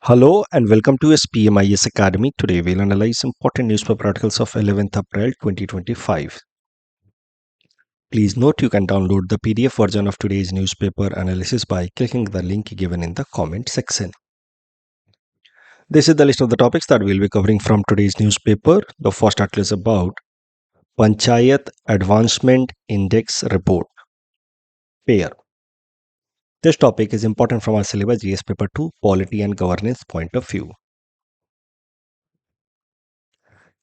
Hello and welcome to SPMIS Academy. Today we'll analyze important newspaper articles of 11th April 2025. Please note you can download the PDF version of today's newspaper analysis by clicking the link given in the comment section. This is the list of the topics that we'll be covering from today's newspaper. The first article is about Panchayat Advancement Index Report. Pair. This topic is important from our syllabus GS paper 2 Polity and Governance point of view.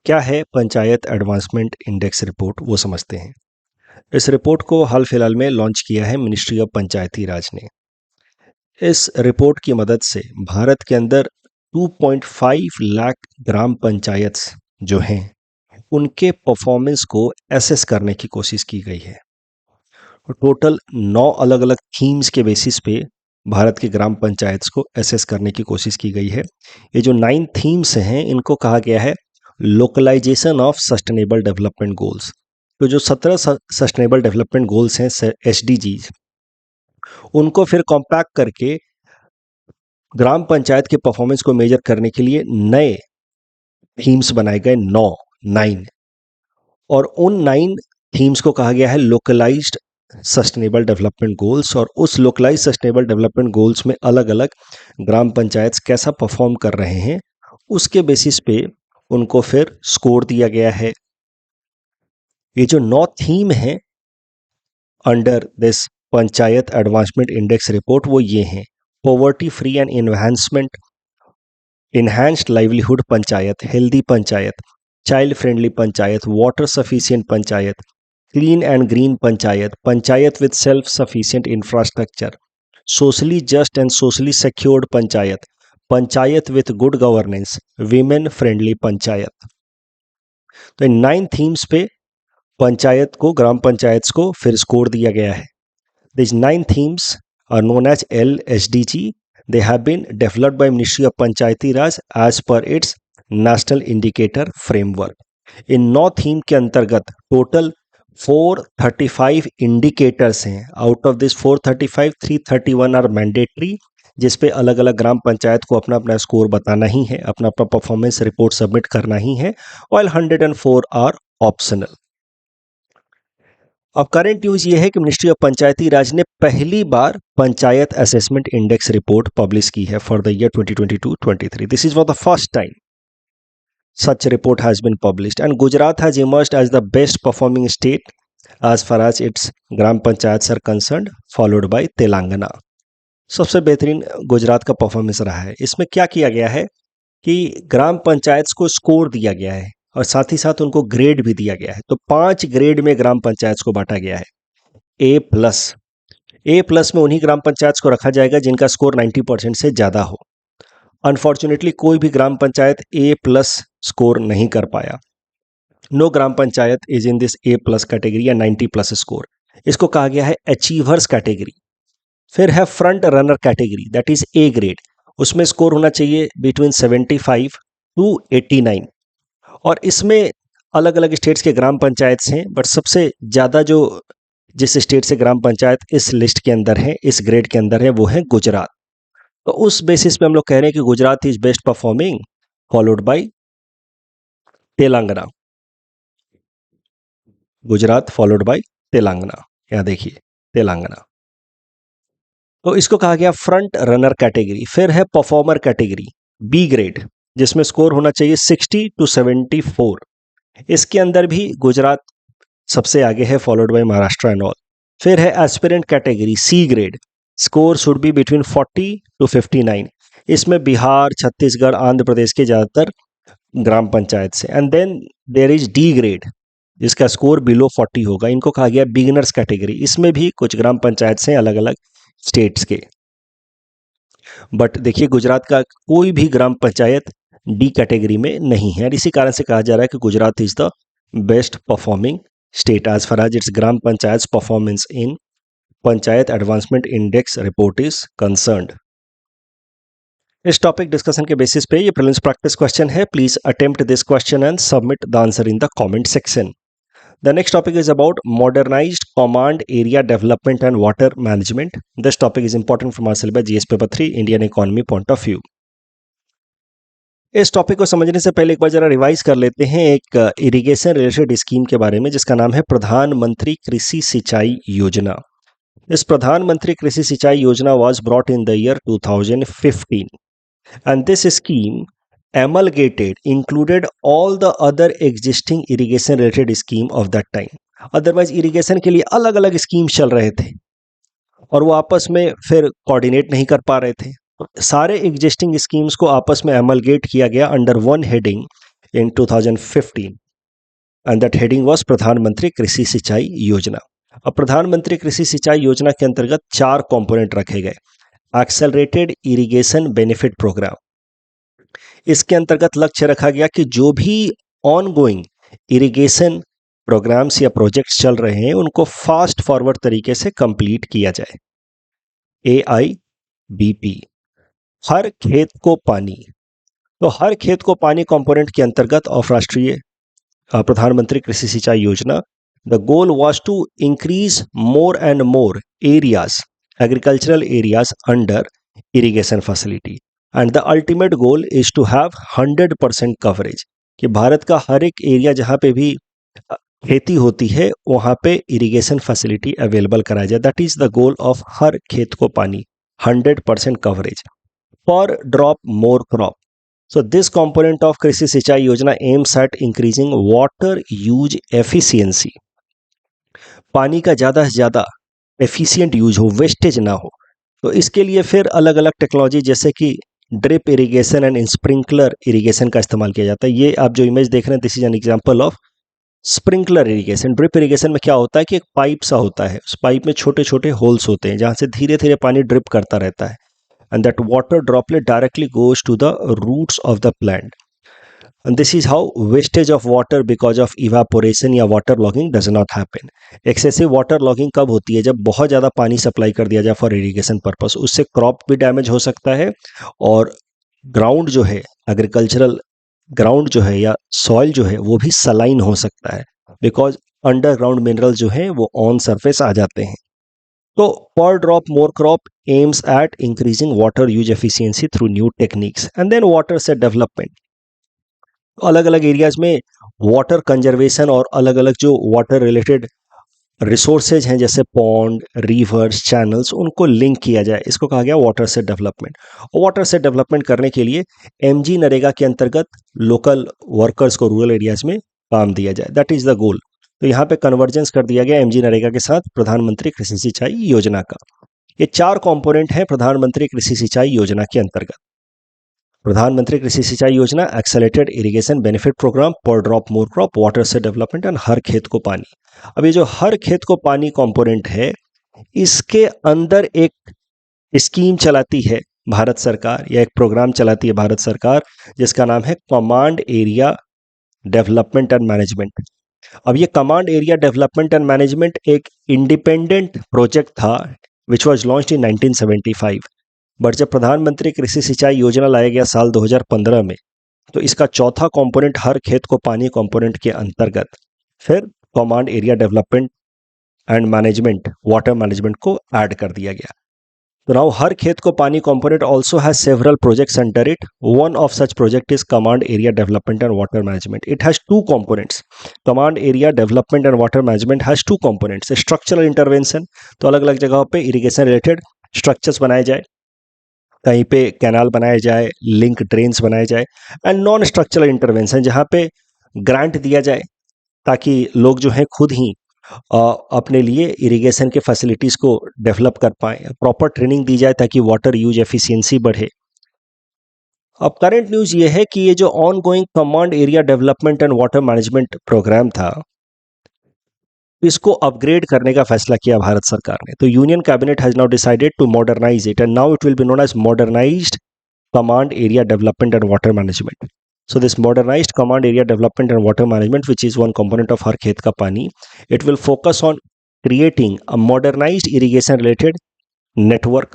क्या है panchayat advancement index report वो समझते हैं। इस report को हाल फिलहाल में launch किया है मिनिस्ट्री ऑफ पंचायती राज ने। इस रिपोर्ट की मदद से भारत के अंदर 2.5 लाख ग्राम पंचायत जो हैं उनके परफॉर्मेंस को एसेस करने की कोशिश की गई है। टोटल 9 अलग अलग थीम्स के बेसिस पे भारत के ग्राम पंचायत को एसेस करने की कोशिश की गई है। ये जो 9 थीम्स हैं इनको कहा गया है localisation of sustainable development goals. तो जो 17 सस्टेनेबल डेवलपमेंट गोल्स हैं SDGs, उनको फिर कॉम्पैक्ट करके ग्राम पंचायत के परफॉर्मेंस को मेजर करने के लिए नए थीम्स बनाए गए 9 और उन 9 थीम्स को कहा गया है लोकलाइज्ड सस्टेनेबल डेवलपमेंट गोल्स। और उस लोकलाइज सस्टेनेबल डेवलपमेंट गोल्स में अलग अलग ग्राम पंचायत कैसा परफॉर्म कर रहे हैं उसके बेसिस पे उनको फिर स्कोर दिया गया है। ये जो 9 थीम है under this panchayat advancement index report वो ये हैं: poverty free and enhancement, enhanced livelihood panchayat, healthy panchayat, child friendly panchayat, water sufficient panchayat, clean and green panchayat, panchayat with self sufficient infrastructure, socially just and socially secured panchayat, panchayat with good governance, women friendly panchayat. तो इन 9 themes पे पंचायत को, ग्राम पंचायत को फिर score दिया गया है। These 9 themes are known as LSDG. They have been developed by Ministry of Panchayati Raj as per its National Indicator Framework. इन 9 theme के अंतर्गत टोटल 435 इंडिकेटर्स हैं। Out of this 435, 331 are mandatory, जिस पे अलग अलग ग्राम पंचायत को अपना अपना स्कोर बताना ही है, अपना अपना परफॉर्मेंस रिपोर्ट सबमिट करना ही है, while 104 आर ऑप्शनल। अब करंट न्यूज ये है कि मिनिस्ट्री ऑफ पंचायती राज ने पहली बार panchayat assessment index report publish की है for the year 2022-23। This is for the first time such report has been published, and Gujarat has emerged as the best performing state as far as its gram panchayats are concerned, followed by Telangana. सबसे बेहतरीन गुजरात का performance रहा है। इसमें क्या किया गया है कि ग्राम पंचायत को स्कोर दिया गया है और साथ ही साथ उनको ग्रेड भी दिया गया है। तो 5 ग्रेड में ग्राम पंचायत को बांटा गया है। ए प्लस में उन्हीं ग्राम पंचायत को रखा जाएगा जिनका स्कोर 90% से ज़्यादा हो। अनफॉर्चुनेटली कोई भी ग्राम पंचायत A+ स्कोर नहीं कर पाया। No gram panchayat is in this A+ category या 90+ स्कोर। इसको कहा गया है अचीवर्स कैटेगरी। फिर है front runner category, that is A grade. उसमें स्कोर होना चाहिए बिटवीन 75 to 89। और इसमें अलग अलग स्टेट्स के ग्राम पंचायत हैं, बट सबसे ज़्यादा जो जिस स्टेट से ग्राम पंचायत इस लिस्ट के अंदर है, इस ग्रेड के अंदर है, वो है गुजरात। तो उस बेसिस पे हम लोग कह रहे हैं कि Gujarat is best performing, followed by Telangana. Gujarat followed by Telangana. यहाँ देखिए तेलंगाना। तो इसको कहा गया फ्रंट रनर कैटेगरी। फिर है परफॉर्मर कैटेगरी, B ग्रेड, जिसमें स्कोर होना चाहिए 60 to 74। इसके अंदर भी गुजरात सबसे आगे है, followed by Maharashtra and all. फिर है aspirant category, C grade, score should be between 40 to 59। इसमें बिहार, छत्तीसगढ़, आंध्र प्रदेश के ज़्यादातर ग्राम पंचायत से। And then there is D grade, जिसका स्कोर बिलो 40 होगा। इनको कहा गया बिगिनर्स कैटेगरी। इसमें भी कुछ ग्राम पंचायत से अलग अलग स्टेट्स के, बट देखिए गुजरात का कोई भी ग्राम पंचायत D कैटेगरी में नहीं है। और इसी कारण से कहा जा रहा है कि Gujarat is the best performing state as far as its gram panchayat performance in panchayat advancement index report is concerned. इस टॉपिक डिस्कशन के बेसिस पे ये प्रीलिम्स प्रैक्टिस क्वेश्चन है। Please attempt this question and submit the answer in the comment section. The next topic is about modernized command area development and water management. This topic is important from our syllabus GS paper 3 Indian economy point of view. इस topic को समझने से पहले एक बार जरा revise कर लेते हैं एक इरिगेशन रिलेटेड स्कीम के बारे में जिसका नाम है प्रधानमंत्री कृषि सिंचाई योजना। इस प्रधानमंत्री कृषि सिंचाई योजना was brought in the year 2015 and this scheme amalgamated included all the other existing irrigation related scheme of that time। Otherwise irrigation के लिए अलग अलग स्कीम चल रहे थे और वो आपस में फिर कोऑर्डिनेट नहीं कर पा रहे थे। सारे एग्जिस्टिंग स्कीम्स को आपस में एमलगेट किया गया under one heading in 2015 and that heading was प्रधानमंत्री कृषि सिंचाई योजना। अब प्रधानमंत्री कृषि सिंचाई योजना के अंतर्गत 4 कंपोनेंट रखे गए। एक्सेलरेटेड इरिगेशन बेनिफिट प्रोग्राम, इसके अंतर्गत लक्ष्य रखा गया कि जो भी ऑनगोइंग इरिगेशन प्रोग्राम्स या प्रोजेक्ट्स चल रहे हैं उनको फास्ट फॉरवर्ड तरीके से कंप्लीट किया जाए। AIBP, हर खेत को पानी। तो हर खेत को पानी कंपोनेंट के अंतर्गत ऑफ राष्ट्रीय प्रधानमंत्री Krishi Sinchai Yojana, the goal was to increase more and more areas, agricultural areas under irrigation facility and the ultimate goal is to have 100% coverage, कि भारत का हर एक एरिया जहाँ पे भी खेती होती है वहाँ पे इरिगेशन फैसिलिटी अवेलेबल कराया जाए। That is the goal of her खेत को पानी, 100% coverage for drop more crop. So this component of कृषि सिंचाई योजना aims at increasing water use efficiency, पानी का ज़्यादा से ज़्यादा एफिशिएंट यूज हो, वेस्टेज ना हो। तो इसके लिए फिर अलग अलग टेक्नोलॉजी जैसे कि drip irrigation and sprinkler irrigation का इस्तेमाल किया जाता है। ये आप जो इमेज देख रहे हैं this is an example of sprinkler irrigation. Drip irrigation में क्या होता है कि एक पाइप सा होता है, उस पाइप में छोटे छोटे होल्स होते हैं जहाँ से धीरे धीरे पानी ड्रिप करता रहता है and that water droplet directly goes to the roots of the plant, and this is how wastage of water because of evaporation या water logging does not happen। excessive water logging कब होती है? जब बहुत ज़्यादा पानी सप्लाई कर दिया जाए फॉर इरिगेशन पर्पस, उससे क्रॉप भी डैमेज हो सकता है और ग्राउंड जो है, एग्रीकल्चरल ग्राउंड जो है या सॉइल जो है वो भी सलाइन हो सकता है बिकॉज अंडरग्राउंड मिनरल जो है वो ऑन सरफेस आ जाते हैं। तो per drop more crop aims at increasing water use efficiency through new techniques and then watershed development. अलग अलग एरियाज में वाटर कंजर्वेशन और अलग अलग जो वाटर रिलेटेड रिसोर्सेज हैं जैसे पॉन्ड, रिवर्स, चैनल्स, उनको लिंक किया जाए, इसको कहा गया वाटर से डेवलपमेंट। और वाटर से डेवलपमेंट करने के लिए MG नरेगा के अंतर्गत लोकल वर्कर्स को रूरल एरियाज में काम दिया जाए, दैट इज द गोल। तो यहाँ पे कन्वर्जेंस कर दिया गया MG नरेगा के साथ प्रधानमंत्री कृषि सिंचाई योजना का। ये 4 कंपोनेंट है प्रधानमंत्री कृषि सिंचाई योजना के अंतर्गत। प्रधानमंत्री कृषि सिंचाई योजना, एक्सेलरेटेड इरिगेशन बेनिफिट प्रोग्राम, पर ड्रॉप मोर क्रॉप, वाटर से डेवलपमेंट एंड हर खेत को पानी। अब ये जो हर खेत को पानी कंपोनेंट है, इसके अंदर एक स्कीम चलाती है भारत सरकार या एक प्रोग्राम चलाती है भारत सरकार जिसका नाम है command area development and management. अब ये command area development and management एक इंडिपेंडेंट प्रोजेक्ट था which was launched in 1975, but जब प्रधानमंत्री कृषि सिंचाई योजना लाया गया साल 2015 में तो इसका चौथा कंपोनेंट हर खेत को पानी कंपोनेंट के अंतर्गत फिर command area development and management, water management को ऐड कर दिया गया। तो नाउ हर खेत को पानी component also has several projects under it. One of such project is command area development and water management. It has 2 components. Command area development and water management has 2 components. Structural intervention, तो अलग अलग जगहों पे irrigation related structures बनाए जाए, कहीं पे canal बनाए जाए, लिंक ड्रेन्स बनाए जाए, एंड नॉन स्ट्रक्चरल इंटरवेंशन जहाँ पे ग्रांट दिया जाए ताकि लोग जो हैं खुद ही अपने लिए इरिगेशन के फैसिलिटीज़ को डेवलप कर पाएँ, प्रॉपर ट्रेनिंग दी जाए ताकि वाटर यूज एफिशिएंसी बढ़े। अब करंट न्यूज़ ये है कि ये जो ongoing command area development and water management programme था, इसको अपग्रेड करने का फैसला किया भारत सरकार ने। तो union cabinet has now decided to modernise it and now it will be known as modernised command area development and water management. So this modernized command area development and water management, which is one component of Har Khet Ka Pani, it will focus on creating a modernized irrigation related network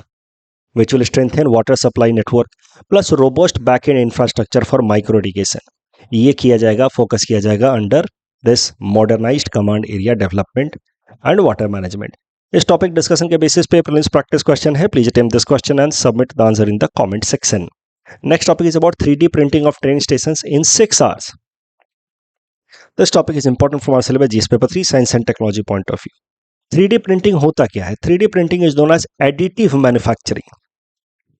which will strengthen water supply network plus robust back-end infrastructure for micro irrigation. ये किया जाएगा, focus किया जाएगा under this modernised command area development and water management. इस topic discussion के basis पे prelims practice question है। Please attempt this question and submit the answer in the comment section. Next topic is about 3D printing of train stations in 6 hours. This topic is important from our syllabus GS paper 3 Science and Technology point of view. 3D printing होता क्या है? 3D printing is known as additive manufacturing.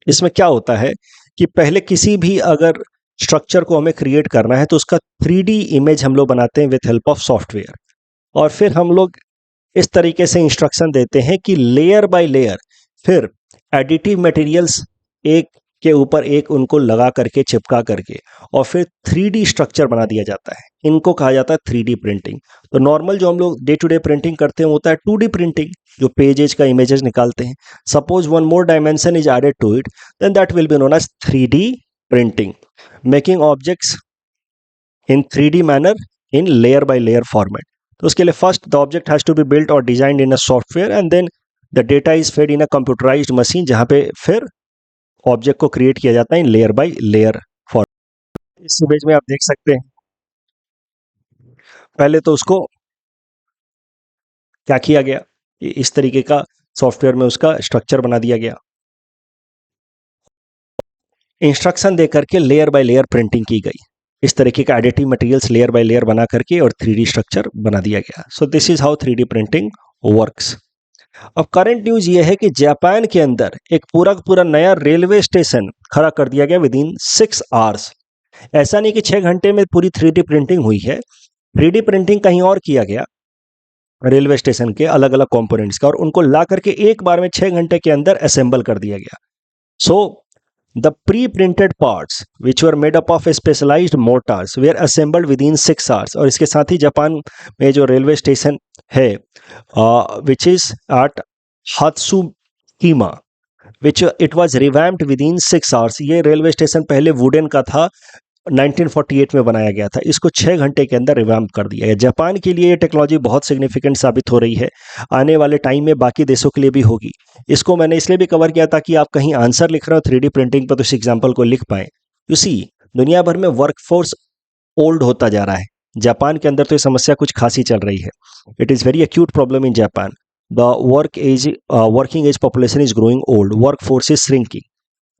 इसमें क्या होता है कि पहले किसी भी अगर स्ट्रक्चर को हमें क्रिएट करना है तो उसका 3D इमेज हम लोग बनाते हैं विथ हेल्प ऑफ सॉफ्टवेयर, और फिर हम लोग इस तरीके से इंस्ट्रक्शन देते हैं कि लेयर बाय लेयर फिर एडिटिव मटेरियल्स एक के ऊपर एक उनको लगा करके चिपका करके और फिर 3D स्ट्रक्चर बना दिया जाता है। इनको कहा जाता है 3D प्रिंटिंग। तो नॉर्मल जो हम लोग डे टू डे प्रिंटिंग करते हैं होता है 2D प्रिंटिंग, जो पेजेज का इमेजेस निकालते हैं। Suppose one more dimension is added to it, then that will be known as 3D printing, making objects in 3D manner in layer by layer format. तो उसके लिए first the object has to be built और designed in a software and then the data is fed in a computerised machine, जहां पे फिर object को create किया जाता है in layer by layer format. इस इमेज में आप देख सकते हैं पहले तो उसको क्या किया गया, इस तरीके का सॉफ्टवेयर में उसका स्ट्रक्चर बना दिया गया, इंस्ट्रक्शन दे करके लेयर बाय लेयर प्रिंटिंग की गई। इस तरीके का additive materials layer by layer बना करके और 3D स्ट्रक्चर बना दिया गया। So this is how 3D printing works. अब करंट न्यूज ये है कि जापान के अंदर एक पूरा का पूरा नया रेलवे स्टेशन खड़ा कर दिया गया विद इन 6 आवर्स। ऐसा नहीं कि 6 घंटे में पूरी 3D प्रिंटिंग हुई है, 3D प्रिंटिंग कहीं और किया गया रेलवे स्टेशन के अलग अलग कंपोनेंट्स का, और उनको ला करके एक बार में 6 घंटे के अंदर असेंबल कर दिया गया। So the pre-printed parts which were made up of specialized mortars were assembled within 6 hours। और इसके साथ ही जापान में जो रेलवे स्टेशन है which is at Hatsushima which it was revamped within 6 hours। ये रेलवे स्टेशन पहले वुडन का था, 1948 में बनाया गया था, इसको 6 घंटे के अंदर रिवैम्प कर दिया गया। जापान के लिए ये टेक्नोलॉजी बहुत सिग्निफिकेंट साबित हो रही है, आने वाले टाइम में बाकी देशों के लिए भी होगी। इसको मैंने इसलिए भी कवर किया ताकि आप कहीं आंसर लिख रहे हो 3D प्रिंटिंग पर तो इस एग्जाम्पल को लिख पाए। यू सी, दुनिया भर में वर्कफोर्स ओल्ड होता जा रहा है, जापान के अंदर तो ये समस्या कुछ खासी चल रही है। It is very acute problem in Japan. The working age population is growing old, work force is shrinking.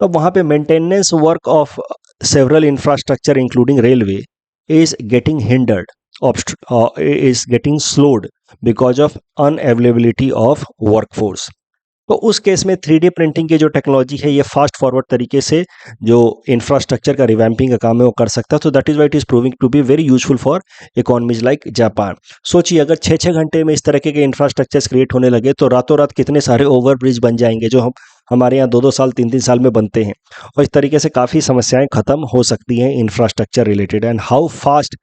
तो वहाँ पे maintenance work of several infrastructure including railway is getting hindered, is getting slowed because of unavailability of workforce। तो उस case में 3D printing की जो technology है ये फास्ट फॉरवर्ड तरीके से जो इंफ्रास्ट्रक्चर का रिवैम्पिंग का काम है वो कर सकता है। तो that is why it is proving to be very useful for economies like Japan. सोचिए अगर 6-6 घंटे में इस तरह के इंफ्रास्ट्रक्चर्स क्रिएट होने लगे तो रातों रात कितने सारे ओवर ब्रिज बन जाएंगे जो हमारे यहाँ 2-2 साल 3-3 साल में बनते हैं, और इस तरीके से काफ़ी समस्याएं खत्म हो सकती हैं infrastructure related. And how fast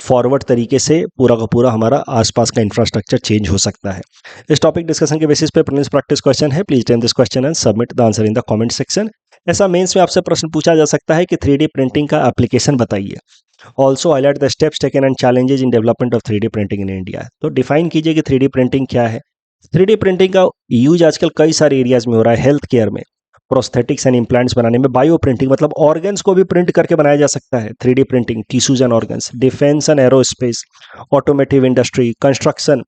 forward तरीके से पूरा का पूरा हमारा आसपास का इंफ्रास्ट्रक्चर चेंज हो सकता है। इस टॉपिक डिस्कशन के बेसिस पे प्रीलिम्स प्रैक्टिस क्वेश्चन है। Please time this question and submit the answer in the comment section. ऐसा मेंस में आपसे प्रश्न पूछा जा सकता है कि 3D प्रिंटिंग का एप्लीकेशन बताइए। Also highlight the steps taken and challenges in development of 3D printing in India. तो डिफाइन कीजिए कि 3D प्रिंटिंग क्या है। 3D प्रिंटिंग का यूज आजकल कई सारे एरियाज में हो रहा है, हेल्थ केयर में प्रोस्थेटिक्स एंड इम्प्लांट्स बनाने में, बायो प्रिंटिंग मतलब ऑर्गन्स को भी प्रिंट करके बनाया जा सकता है 3D printing, tissues and organs, defence and aerospace, automotive industry, construction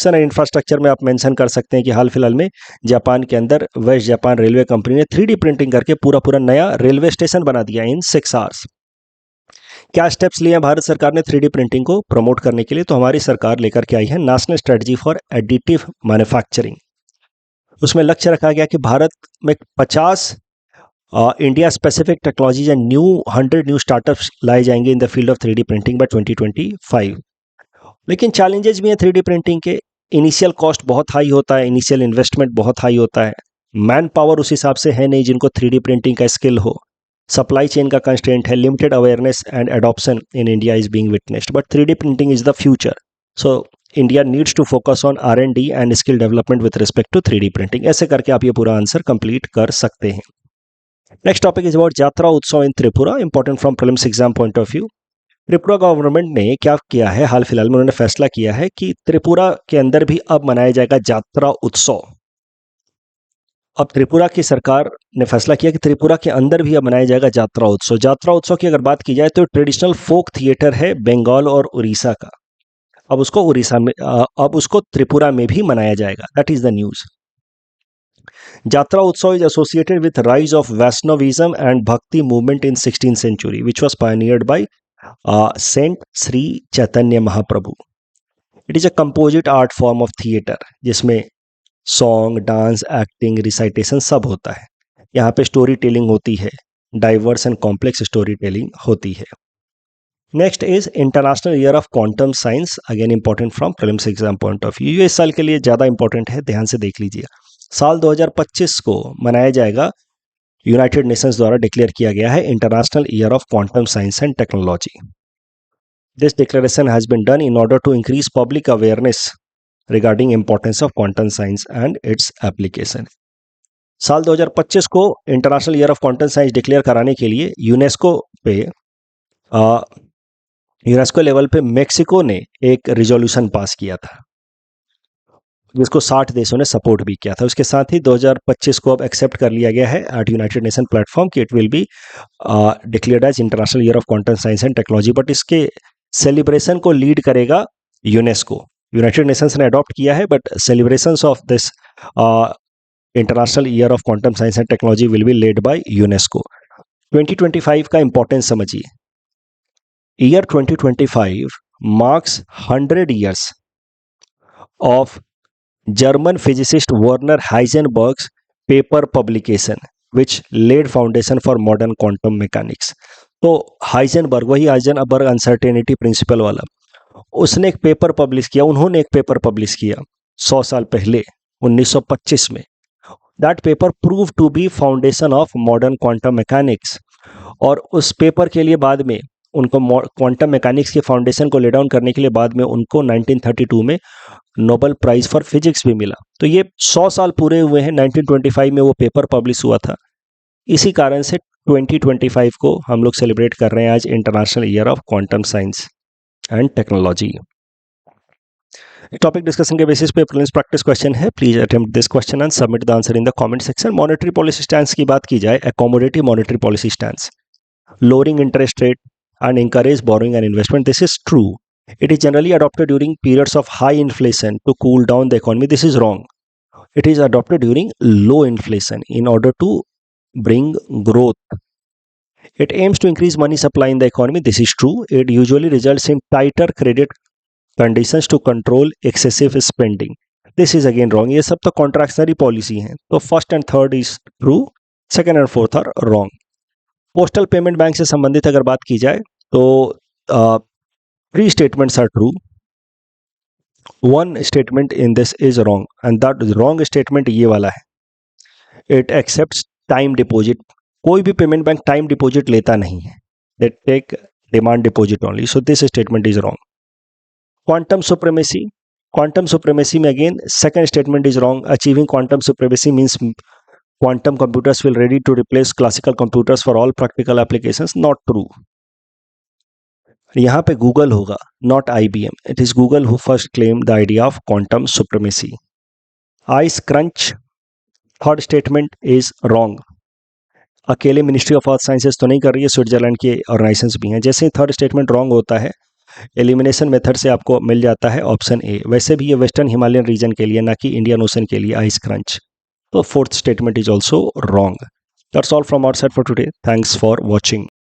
and infrastructure में आप मेंशन कर सकते हैं कि हाल फिलहाल में जापान के अंदर वेस्ट जापान रेलवे कंपनी ने 3D प्रिंटिंग करके पूरा नया रेलवे स्टेशन बना दिया इन 6 आवर्स। क्या स्टेप्स लिए हैं भारत सरकार ने 3D प्रिंटिंग को प्रमोट करने के लिए? तो हमारी सरकार लेकर के आई है national strategy for additive manufacturing. उसमें लक्ष्य रखा गया कि भारत में 50 India specific technologies and 100 new startups लाए जाएंगे in the field of 3D printing by 2025। लेकिन चैलेंजेस भी हैं 3D प्रिंटिंग के। इनिशियल कॉस्ट बहुत हाई होता है, इनिशियल इन्वेस्टमेंट बहुत हाई होता है, मैन पावर उस हिसाब से है नहीं जिनको 3D प्रिंटिंग का स्किल हो, सप्लाई चेन का कंस्ट्रेंट है, limited awareness and adoption in India is being witnessed, but 3D printing is the future. So India needs to focus on R&D and skill development with respect to 3D printing. ऐसे करके आप ये पूरा answer complete कर सकते हैं। Next topic is about यात्रा उत्सव in Tripura, important from prelims exam point of view. Tripura government ने क्या किया है, हाल फिलहाल में उन्होंने फैसला किया है कि त्रिपुरा के अंदर भी अब मनाया जाएगा यात्रा उत्सव। अब त्रिपुरा की सरकार ने फैसला किया कि त्रिपुरा के अंदर भी अब मनाया जाएगा यात्रा उत्सव। यात्रा उत्सव की अगर बात की जाए तो ट्रेडिशनल फोक थिएटर है बंगाल और उड़ीसा का, अब उसको त्रिपुरा में भी मनाया जाएगा। That is the news. Jatra Utsav is associated with rise of Vaishnavism and Bhakti movement in 16th century, which was pioneered by Saint Sri Chaitanya Mahaprabhu. It is a composite art form of theater, जिसमें song, dance, acting, recitation सब होता है. यहाँ पे story telling होती है, diverse and complex story telling होती है. Next is international year of quantum science, again important from prelims exam point of view. ये इस साल के लिए ज़्यादा इंपॉर्टेंट है, ध्यान से देख लीजिए. साल 2025 को मनाया जाएगा, यूनाइटेड नेशंस द्वारा डिक्लेयर किया गया है international year of quantum science and technology. This declaration has been done in order to increase public awareness regarding importance of quantum science and its application. साल 2025 को international year of quantum science declare कराने के लिए UNESCO level पे Mexico ने एक resolution pass किया था, जिसको 60 देशों ने सपोर्ट भी किया था. उसके साथ ही 2025 को अब एक्सेप्ट कर लिया गया है एट यूनाइटेड नेशन प्लेटफॉर्म कि it will be declared as international year of quantum science and technology. But इसके सेलिब्रेशन को लीड करेगा यूनेस्को. यूनाइटेड नेशंस ने अडॉप्ट किया है, but celebrations of this international year of quantum science and technology will be led by UNESCO. 2025 का importance समझिए. Year 2025 marks 100 years of German physicist Werner Heisenberg's paper publication, which laid foundation for modern quantum mechanics. तो Heisenberg, वही Heisenberg uncertainty principle वाला, उसने एक paper publish किया, उन्होंने एक पेपर पब्लिश किया 100 साल पहले 1925 में. That paper prove to be foundation of modern quantum mechanics. और उस पेपर के लिए बाद में उनको क्वांटम मैकेनिक्स के फाउंडेशन को ले डाउन करने के लिए बाद में उनको 1932 में नोबेल प्राइज फॉर फिजिक्स भी मिला. तो ये 100 साल पूरे हुए हैं. 1925 में वो पेपर पब्लिश हुआ था. इसी कारण से 2025 को हम लोग सेलिब्रेट कर रहे हैं आज international year of quantum science and technology. Topic discussion के बेसिस पे प्रीलिम्स प्रैक्टिस क्वेश्चन है. Please attempt this question and submit the answer in the comment section. Monetary policy stance की बात की जाए, accommodative monetary policy stance, lowering interest rate and encourage borrowing and investment. This is true. It is generally adopted during periods of high inflation to cool down the economy. This is wrong. It is adopted during low inflation in order to bring growth. It aims to increase money supply in the economy. This is true. It usually results in tighter credit conditions to control excessive spending. This is again wrong. ये सब तो contractionary policy हैं. तो first and third is true. Second and fourth are wrong. Postal payment bank से संबंधित अगर बात की जाए तो 3 statements are true, 1 statement in this is wrong, and that wrong statement ये वाला है. It accepts time deposit. कोई भी पेमेंट बैंक टाइम डिपॉजिट लेता नहीं है. They take demand deposit only. So this statement is wrong. Quantum supremacy, quantum supremacy में again second statement is wrong. Achieving quantum supremacy means quantum computers will ready to replace classical computers for all practical applications. Not true. यहाँ पे Google होगा, not IBM. It is Google who first claimed the idea of quantum supremacy. Ice crunch, third statement is wrong. अकेले ministry of earth sciences तो नहीं कर रही है, Switzerland के ऑर्गेनाइजेशंस भी हैं. जैसे ही थर्ड स्टेटमेंट रॉन्ग होता है, एलिमिनेशन मेथड से आपको मिल जाता है ऑप्शन ए. वैसे भी ये वेस्टर्न हिमालयन रीजन के लिए, ना कि इंडियन ओशन के लिए ice crunch. So fourth statement is also wrong. That's all from our side for today. Thanks for watching.